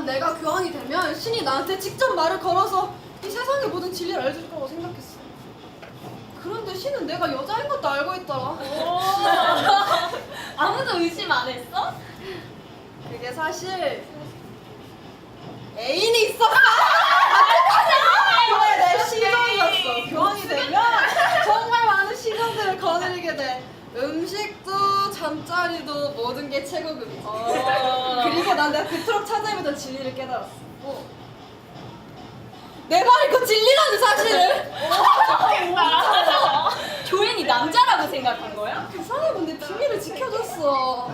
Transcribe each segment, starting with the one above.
난 내가 교황이 되면 신이 나한테 직접 말을 걸어서 이 세상의 모든 진리를 알려줄 거라고 생각했어. 그런데 신은 내가 여자인 것도 알고 있더라. 아무도 의심 안 했어? 그게 사실 애인이 있었어. 그게 내 시종이었어. 교황이 되면 정말 많은 시종들을 거느리게 돼. 음식도 잠자리도 모든 게 최고급이지. 그리고 난 내가 그토록 찾아보던 진리를 깨달았어. 내 말이 그 진리라는 사실을. 조앤이 남자라고 생각한 거야? 그 사람은 내 비밀을 지켜줬어.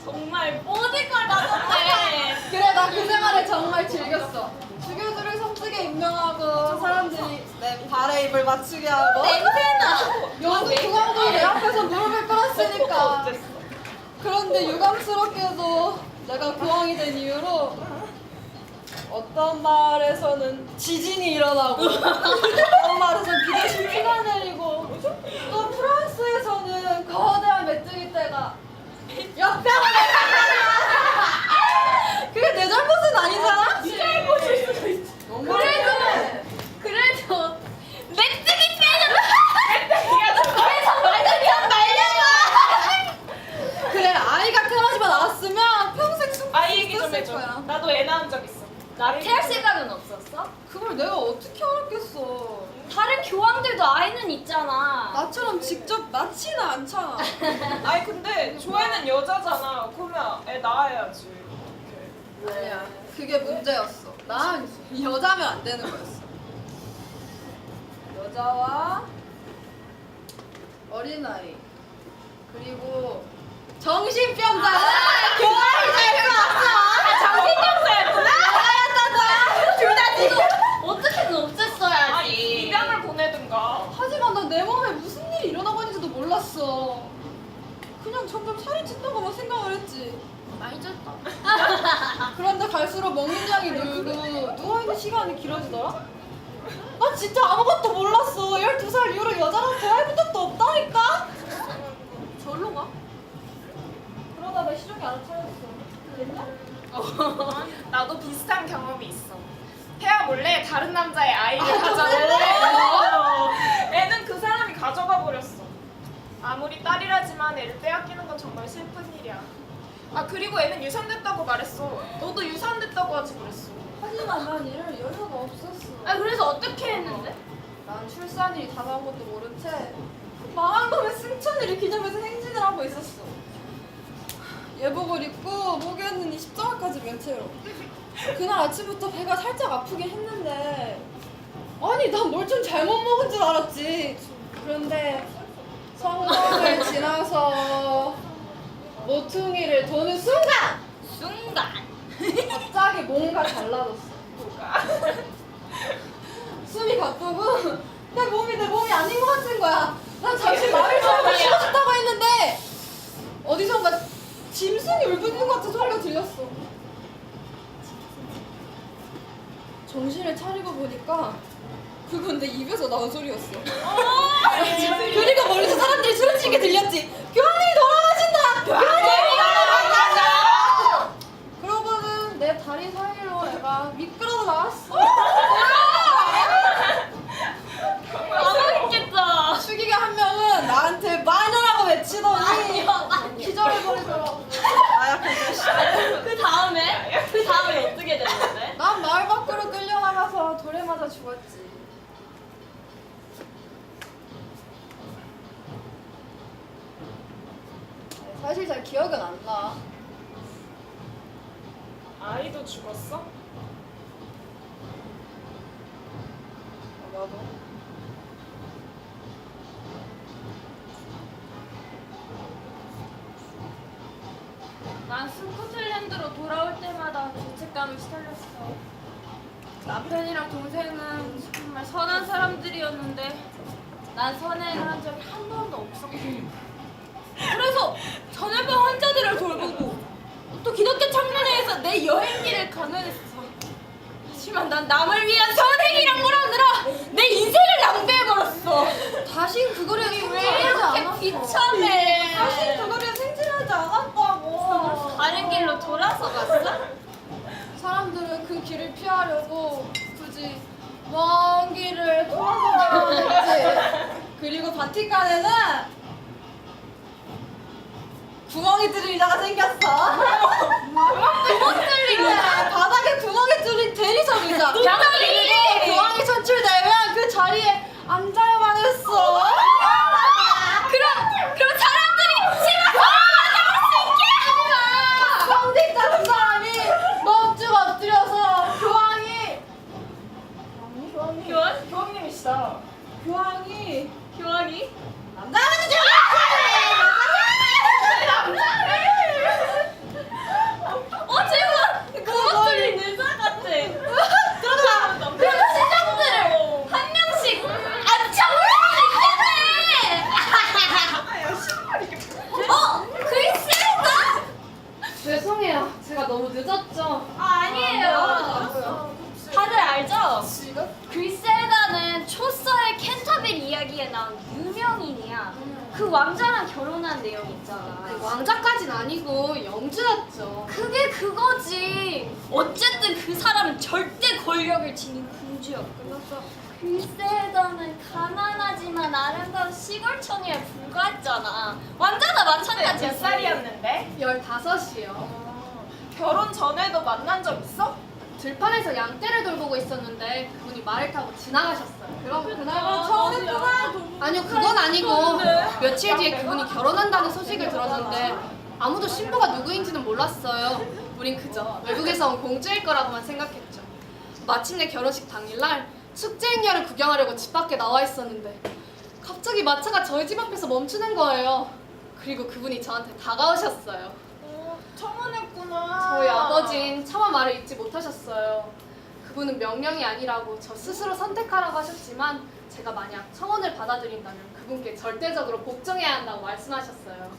정말 모든 걸 나눴네. 그래, 나 그 생활을 정말 즐겼어. 주교들을 성직에 임명하고 사람들이 내 발에 입을 맞추게 하고 냄새나. 요즘 교황도 내 앞에서 무릎을 꿇었으니까. 그런데 유감스럽게도 내가 교황이 된 이후로 어떤 마을에서는 지진이 일어나고 어떤 마을에서는 비대신 피가 내리고 또 프랑스에서는 거대한 메뚜기 떼가 역병을 그게 내 잘못은 아니잖아? 네 잘못일 수도 있지. 그래도 메뚜기 때는 그래서 말들이랑 말려봐. 그래, 아이가 태어나지만 않았으면 평생 숨길 아이 수 얘기 좀 있었을 해줘. 거야. 나도 애 낳은 적 있어. 나 태할 생각은 없었어? 그걸 내가 어떻게 알았겠어. 다른 교황들도 아이는 있잖아. 나처럼 직접 낳지는 않잖아. 아니 근데 조애는 여자잖아. 그러면 애 낳아야지. 이렇게. 아니야, 그게 문제였어. 난 여자면 안 되는 거였어. 여자와 어린아이 그리고 정신병자 교환이 될 거였어. 정신병자였구나. 둘 다 어떻게든 없앴어야지. 아니 입양을 보내든가. 하지만 난 내 몸에 무슨 일이 일어나고 있는지도 몰랐어. 그냥 점점 살이 찐다고만 생각을 했지. 많이 쪘다. 그런데 갈수록 먹는 양이 늘고 누워있는 시간이 길어지더라? 나 진짜 아무것도 몰랐어. 12살 이후로 여자랑 대화해본 적도 없다니까? 절로 가? 그러다 내 시종이 알아차렸어. 됐냐? 나도 비슷한 경험이 있어. 태아 몰래 다른 남자의 아이를 가져갔는데 애는 그 사람이 가져가 버렸어. 아무리 딸이라지만 애를 빼앗기는 건 정말 슬픈 일이야. 아 그리고 애는 유산됐다고 말했어. 너도 유산됐다고 하지 그랬어. 하지만 난 이럴 여유가 없었어. 아 그래서 어떻게 했는데? 난 출산일이 다가온 것도 모른 채 망한 놈의 승천일을 기념해서 행진을 하고 있었어. 예복을 입고 목에는 이 십자가까지 맨 채로. 그날 아침부터 배가 살짝 아프긴 했는데 아니 난 뭘 좀 잘못 먹은 줄 알았지. 그런데 성당을 지나서 모퉁이를 도는 순간 갑자기 뭔가 달라졌어. 숨이 가쁘고 내 몸이 아닌 것 같은 거야. 난 잠시 말을 잡고 쉬어줬다고 했는데 어디선가 짐승이 울부짖는 것 같은 소리가 들렸어. 정신을 차리고 보니까 그건 내 입에서 나온 소리였어. 그리고 멀리서 사람들이 소리치게 들렸지. 교황이 돌아가신다! 교황이 돌아가신다! 그러고는 내 다리 사이로 애가 미끄러져 나왔어. 아무겠겠다. 축이가 한 명은 나한테 마녀라고 외치더니 기절해버리더라고. 나약한 자식. 그 다음에 어떻게 됐는데? 난 마을 밖으로 끌려나가서 돌에 맞아 죽었지. 사실 잘 기억은 안 나. 아이도 죽었어? 나도. 난 스코틀랜드로 돌아올 때마다 죄책감을 시달렸어. 남편이랑 동생은 정말 선한 사람들이었는데 난 선행을 한 적이 한 번도 없었고 그래서 전염병 환자들을 돌보고 또 기독교 청년회에서 내 여행기를 강연했어. 하지만 난 남을 위한 선행이란 걸 아느라 내 인생을 낭비해버렸어. 다신 그거를 왜 생각하지 이렇게 않았어. 비참해. 다신 그거를 생각하지 않았다고. 다른 길로 돌아서 갔어? 길을 피하려고 굳이 먼 길을 돌아서 갔지. 그리고 바티칸에는 구멍이 뚫린 의자가 생겼어. 구멍 뚫린 의자. 바닥에 구멍이 뚫린 대리석 의자. 그리고 구멍이 선출되면 그 자리에 앉아야만 했어. 그럼 사람들이 성직 같은 사람이 멈쭉 엎드려서 교황님이시다. 교황이 교환이? 남자는 제발 구멍 뚫린 의자 같아. 그럼 시장들을 한 명씩 앉혀볼 수 있겠네. 글쎄다. 죄송해요. 제가 너무 늦었죠. 아니에요. 다들 알죠? 지금? 글세다는 초서의 캔터빌 이야기에 나온 유명인이야. 그 왕자랑 결혼한 내용 있잖아. 왕자까진 아니고 영주였죠. 그게 그거지. 어쨌든 그 사람은 절대 권력을 지닌 공주였고, 글세다는 가난하지만 아름다운 시골 처녀에 불과했잖아. 왕자나 마찬가지야. 몇 살이었는데? 15이요. 결혼 전에도 만난 적 있어? 들판에서 양떼를 돌보고 있었는데 그분이 말을 타고 지나가셨어요. 그럼 그날로 처음했구나. 아니요, 그건 아니고 며칠 뒤에 그분이 결혼한다는 소식을 들었는데 아무도 신부가 누구인지는 몰랐어요. 우린 그저 외국에서 온 공주일 거라고만 생각했죠. 마침내 결혼식 당일날 축제 행렬을 구경하려고 집 밖에 나와 있었는데 갑자기 마차가 저희 집 앞에서 멈추는 거예요. 그리고 그분이 저한테 다가오셨어요. 청혼했구나. 저희 아버진 차마 말을 잊지 못하셨어요. 그분은 명령이 아니라고 저 스스로 선택하라고 하셨지만 제가 만약 청혼을 받아들인다면 그분께 절대적으로 복종해야 한다고 말씀하셨어요.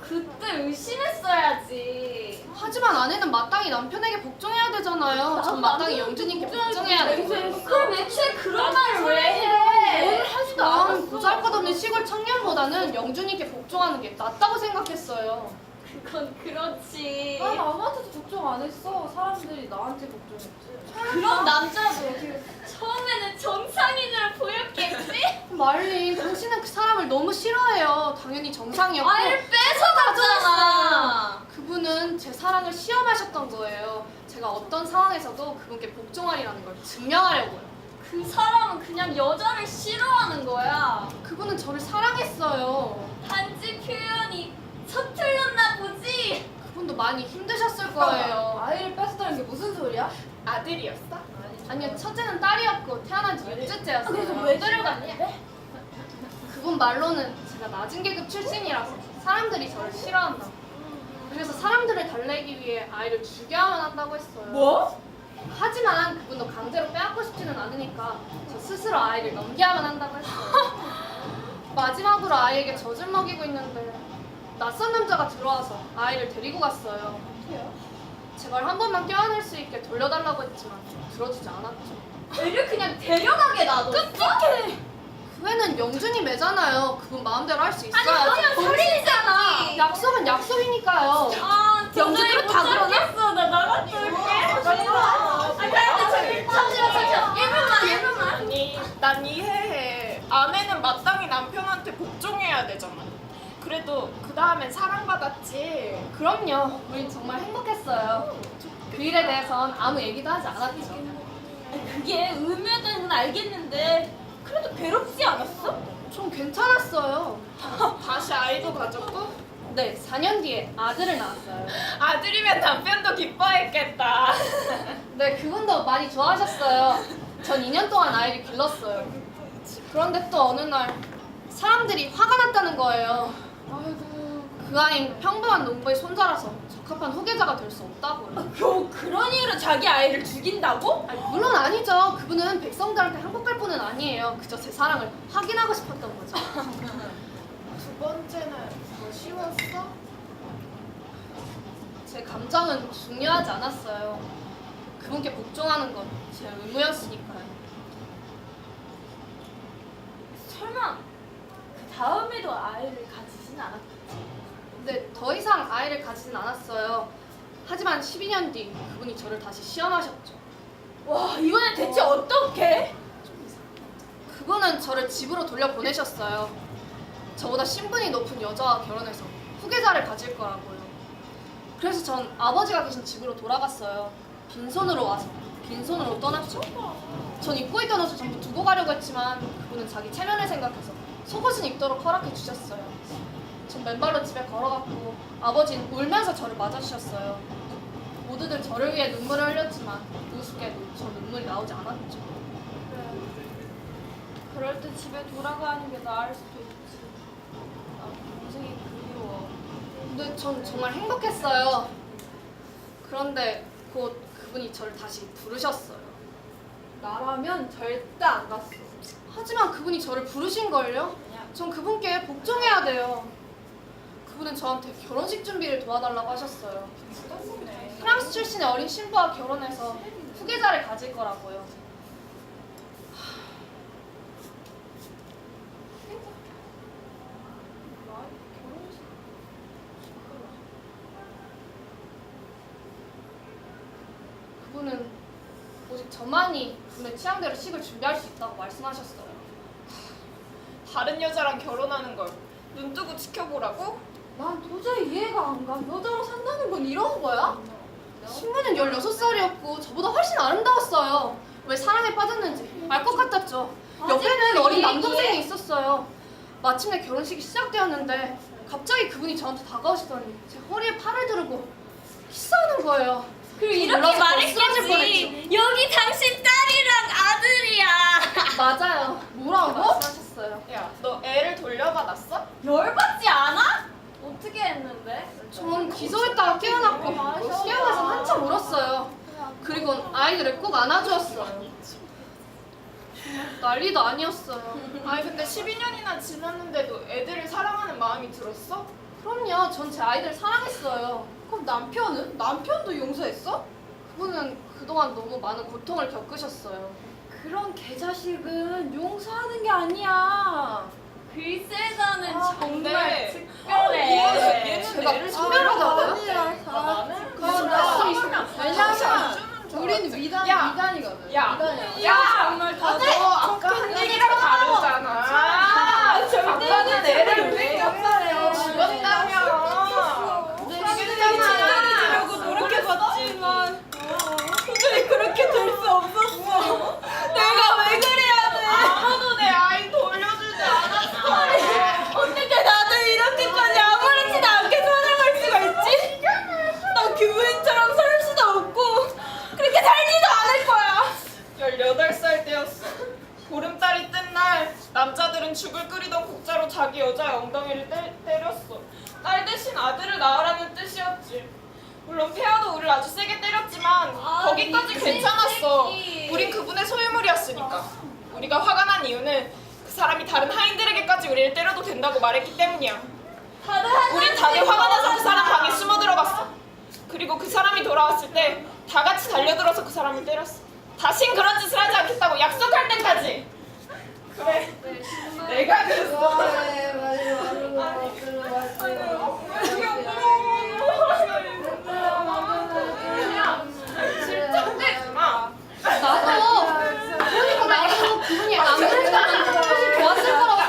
그때 의심했어야지. 하지만 아내는 마땅히 남편에게 복종해야 되잖아요. 전 마땅히 영주님께 복종해야 돼요. 그럼 애초에 그런 말을 왜 해? 난 보잘것없는 시골 청년보다는 영주님께 복종하는 게 낫다고 생각했어요. 그건 그렇지. 난 아무한테도 복종 안 했어. 사람들이 나한테 복종했지. 그럼 남자도 처음에는 정상인으로 보였겠지? 말린, 당신은 그 사람을 너무 싫어해요. 당연히 정상이었고. 아이를 뺏어갔잖아. 그분은 제 사랑을 시험하셨던 거예요. 제가 어떤 상황에서도 그분께 복종하리라는 걸 증명하려고요. 그 사람은 그냥 여자를 싫어하는 거야. 그분은 저를 사랑했어요. 단지 표현이 서툴렀나 보지. 그분도 많이 힘드셨을 거예요. 아이를 뺏었다는 게 무슨 소리야? 아들이었어? 아니요, 첫째는 딸이었고 태어난 지 6주째였어요. 그래서 왜 데려갔냐? 그분 말로는 제가 낮은 계급 출신이라서 사람들이 저를 싫어한다고. 그래서 사람들을 달래기 위해 아이를 죽여야만 한다고 했어요. 뭐? 하지만 그분도 강제로 빼앗고 싶지는 않으니까 저 스스로 아이를 넘겨야만 한다고 했어요. 마지막으로 아이에게 젖을 먹이고 있는데 낯선 남자가 들어와서 아이를 데리고 갔어요. 제발 한 번만 껴안을 수 있게 돌려달라고 했지만 들어주지 않았죠. 애를 그냥 데려가게 놔뒀어? 끔찍해. 그 애는 영준이 매잖아요. 그분 마음대로 할 수 아니 있어야죠. 그냥 살인이잖아. 약속은 약속이니까요. 아 영주들은 다 그러나? 그러나? 나 나갔다 올게. 잠시만 1분만. 아니, 난 이해해. 아내는 마땅히 남편한테 복종해야 되잖아. 그래도 그 다음엔 사랑받았지. 그럼요. 우린 정말 행복했어요. 그 일에 대해선 아무 얘기도 하지 않았죠. 그게 의미였다는 건 알겠는데 그래도 괴롭지 않았어? 좀 괜찮았어요. 다시 아이도 가졌고? 네, 4년 뒤에 아들을 낳았어요. 아들이면 남편도 기뻐했겠다. 네, 그분도 많이 좋아하셨어요. 전 2년 동안 아이를 길렀어요. 그런데 또 어느 날 사람들이 화가 났다는 거예요. 아이고, 그 아이는 평범한 농부의 손자라서 적합한 후계자가 될 수 없다고요. 겨우 그런 이유로 자기 아이를 죽인다고? 아니, 물론 아니죠. 그분은 백성들한테 항복할 뿐은 아니에요. 그저 제 사랑을 확인하고 싶었던 거죠. 두 번째는 더 쉬웠어? 제 감정은 중요하지 않았어요. 그분께 복종하는 건 제 의무였으니까요. 설마 그 다음에도 아이를 가지진 않았겠지? 근데 더 이상 아이를 가지진 않았어요. 하지만 12년 뒤 그분이 저를 다시 시험하셨죠. 와, 이번엔 대체 어떡해? 그분은 저를 집으로 돌려보내셨어요. 저보다 신분이 높은 여자와 결혼해서 후계자를 가질 거라고요. 그래서 전 아버지가 계신 집으로 돌아갔어요. 빈손으로 와서 빈손으로 떠났죠. 전 입고 있던 옷을 전부 두고 가려고 했지만 그분은 자기 체면을 생각해서 속옷은 입도록 허락해 주셨어요. 전 맨발로 집에 걸어갔고 아버지는 울면서 저를 맞아주셨어요. 모두들 저를 위해 눈물을 흘렸지만 우습게도 저 눈물이 나오지 않았죠. 그럴 때 집에 돌아가는 게 나을 수도 있지. 나 동생이 그리워. 근데 전 정말 행복했어요. 그런데 곧 그분이 저를 다시 부르셨어요. 나라면 절대 안 갔어. 하지만 그분이 저를 부르신걸요? 전 그분께 복종해야 돼요. 그분은 저한테 결혼식 준비를 도와달라고 하셨어요. 프랑스 출신의 어린 신부와 결혼해서 후계자를 가질 거라고요. 그분은 오직 저만이 그분의 취향대로 식을 준비할 수 있다고 말씀하셨어요. 다른 여자랑 결혼하는 걸 눈 뜨고 지켜보라고? 난 도저히 이해가 안 가. 여자로 산다는 건 이런 거야? 신부는 16살이었고 저보다 훨씬 아름다웠어요. 왜 사랑에 빠졌는지 알 것 같았죠. 옆에는 그 어린 얘기해. 남동생이 있었어요. 마침내 결혼식이 시작되었는데 갑자기 그분이 저한테 다가오시더니 제 허리에 팔을 두르고 키스하는 거예요. 그리고 저 이렇게 놀라서 쓰러질 말했겠지. 여기 당신 딸이랑 아들이야. 맞아요. 뭐라고? 말씀하셨어요. 야, 너 애를 돌려받았어? 열받지 않아? 어떻게 했는데? 전 기저했다가 깨어났고 수영에서 한참 울었어요. 그리고 아이들을 꼭 안아주었어요. 난리도 아니었어요. 아니 근데 12년이나 지났는데도 애들을 사랑하는 마음이 들었어? 그럼요. 전 제 아이들 사랑했어요. 그럼 남편은? 남편도 용서했어? 그분은 그동안 너무 많은 고통을 겪으셨어요. 그런 개자식은 용서하는 게 아니야. 글쎄다는 아, 정말 근데 특별해. 얘는 제가 애를 특별하다고요? 왜냐면 우리는 야. 미단이거든. 야, 미단이야. 야, 정말 너 아까 한 얘기랑 다르잖아. 아빠는 애를 왜 깜깜해요. 죽었다며. 지려고 노력해봤지만 도저히 그렇게 될 수 없었어. 내가 왜 그래야 돼? 아무도 내 아이 돌려주지 않았어. 어떻게 다들 이렇게까지 아무렇지도 않게 살아갈 수가 있지? 난 교부인처럼 살 수도 없고 그렇게 살지도 않을 거야. 18살 때였어. 보름달이 뜬 날 남자들은 죽을 끓이던 국자로 자기 여자의 엉덩이를 때렸어. 딸 대신 아들을 낳으라는 뜻이었지. 물론 폐하도 우리를 아주 세게 때렸지만 거기까지 괜찮았어. 우린 그분의 소유물이었으니까. 우리가 화가 난 이유는 그 사람이 다른 하인들에게까지 우리를 때려도 된다고 말했기 때문이야. 우린 다들 화가 나서 그 사람 방에 숨어 들어갔어. 그리고 그 사람이 돌아왔을 때 다 같이 달려들어서 그 사람을 때렸어. 다신 그런 짓을 하지 않겠다고 약속할 때까지. 그래. 내가 그랬어. 나도 그러니까 나도 그분이 안 그랬다면 훨씬 좋았을 거라고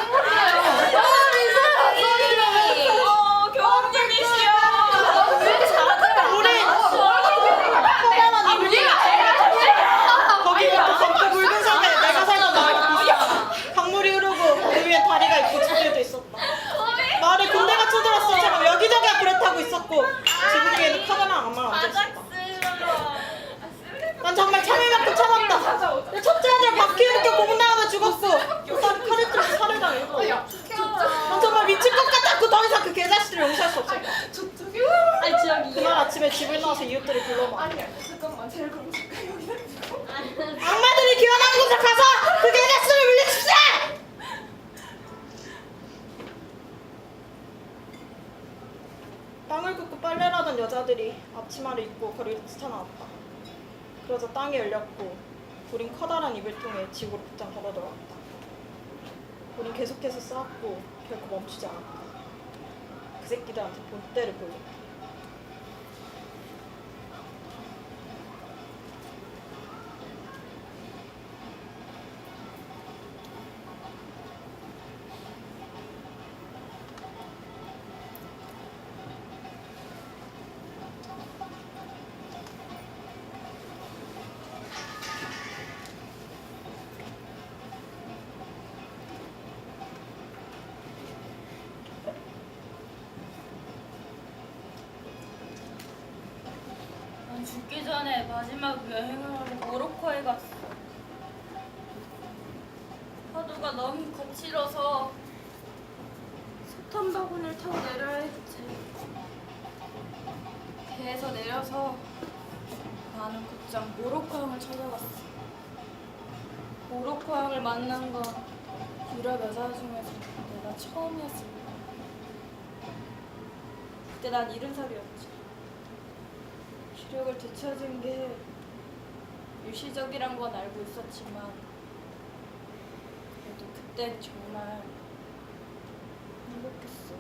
생각해요. 교황님이시여. 왜 이렇게 잘하더라? 거기 그 붉은 섬에 내가 살던 마을 강물이 흐르고 그 위에 다리가 있고 지붕에도 있었다. 마을에 군대가 쳐들었어. 여기저기가 불에 타고 있었고 지붕 위에도 카메라 악마가 앉아있었다. 난 정말 참을만큼 참았다. 내 첫째 아들 바퀴를 껴 고문당하다 죽었어. 딸이 칼을 찔러 살을 당했고. 난 정말 미칠 것 같았고 더 이상 그 개자식들을 용서할 수 없었다. 아니 저기 그날 아침에 집을 나와서 이웃들을 불러봐. 아니야, 잠깐만. 제일 그럼 잠깐 여기다 두고. 악마들이 기원하는 곳에 가서 그 개자식들을 물리칩시다! 땅을 굽고 빨래를 하던 여자들이 앞치마를 입고 거리를 뛰쳐나왔다. 그러자 땅이 열렸고 우린 커다란 입을 통해 지구로 곧장 걸어들어왔다. 우린 계속해서 싸웠고 결코 멈추지 않았다. 그 새끼들한테 본때를 보였다. 죽기 전에 마지막 여행을 하러 모로코에 갔어. 파도가 너무 거칠어서 석탄 바구니를 타고 내려야 했지. 배에서 내려서 나는 곧장 모로코 형을 찾아갔어. 모로코 형을 만난 건 유럽 여자 중에서 내가 처음이었을 거야. 그때 난 70살이었지. 기력을 되찾은 게 일시적이란 건 알고 있었지만 그래도 그땐 정말 행복했어.